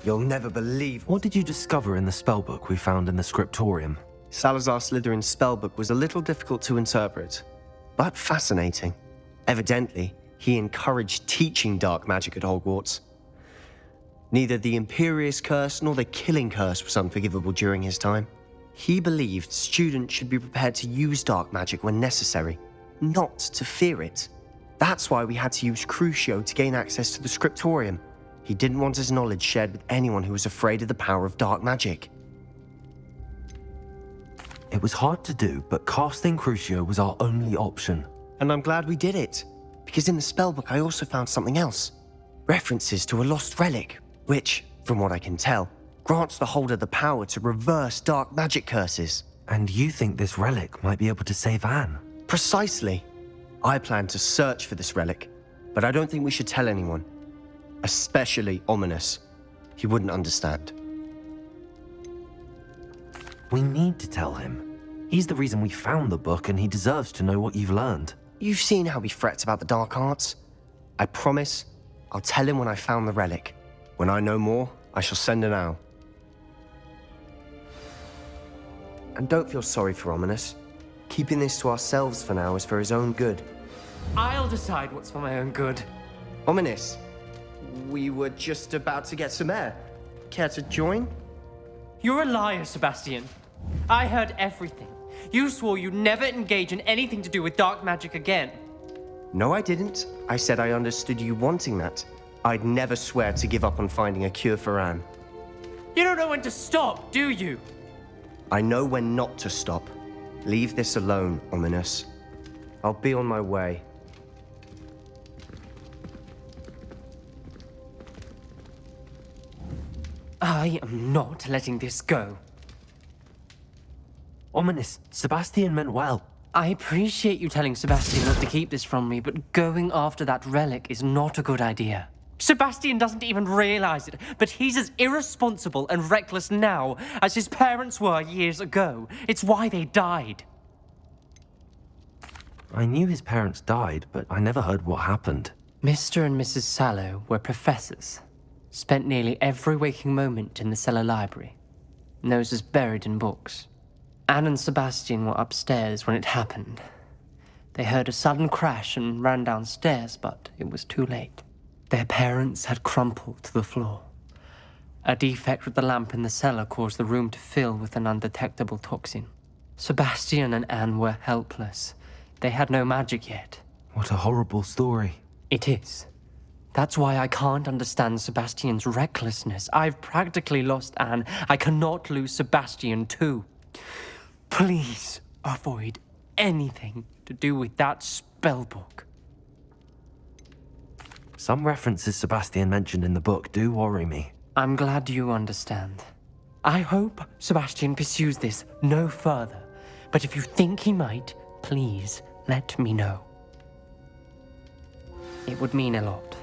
You'll never believe... What did you discover in the spellbook we found in the scriptorium? Salazar Slytherin's spellbook was a little difficult to interpret, but fascinating. Evidently, he encouraged teaching dark magic at Hogwarts. Neither the Imperious Curse nor the Killing Curse was unforgivable during his time. He believed students should be prepared to use dark magic when necessary, not to fear it. That's why we had to use Crucio to gain access to the scriptorium. He didn't want his knowledge shared with anyone who was afraid of the power of dark magic. It was hard to do, but casting Crucio was our only option. And I'm glad we did it, because in the spellbook I also found something else. References to a lost relic, which, from what I can tell, grants the holder the power to reverse dark magic curses. And you think this relic might be able to save Anne? Precisely. I plan to search for this relic, but I don't think we should tell anyone. Especially Ominous. He wouldn't understand. We need to tell him. He's the reason we found the book, and he deserves to know what you've learned. You've seen how he frets about the dark arts. I promise I'll tell him when I found the relic. When I know more, I shall send an owl. And don't feel sorry for Ominous. Keeping this to ourselves for now is for his own good. I'll decide what's for my own good. Ominous, we were just about to get some air. Care to join? You're a liar, Sebastian. I heard everything. You swore you'd never engage in anything to do with dark magic again. No, I didn't. I said I understood you wanting that. I'd never swear to give up on finding a cure for Anne. You don't know when to stop, do you? I know when not to stop. Leave this alone, Ominous. I'll be on my way. I am not letting this go. Ominous, Sebastian meant well. I appreciate you telling Sebastian not to keep this from me, but going after that relic is not a good idea. Sebastian doesn't even realize it, but he's as irresponsible and reckless now as his parents were years ago. It's why they died. I knew his parents died, but I never heard what happened. Mr. and Mrs. Sallow were professors. Spent nearly every waking moment in the cellar library. Noses buried in books. Anne and Sebastian were upstairs when it happened. They heard a sudden crash and ran downstairs, but it was too late. Their parents had crumpled to the floor. A defect with the lamp in the cellar caused the room to fill with an undetectable toxin. Sebastian and Anne were helpless. They had no magic yet. What a horrible story. It is. That's why I can't understand Sebastian's recklessness. I've practically lost Anne. I cannot lose Sebastian too. Please avoid anything to do with that spellbook. Some references Sebastian mentioned in the book do worry me. I'm glad you understand. I hope Sebastian pursues this no further. But if you think he might, please let me know. It would mean a lot.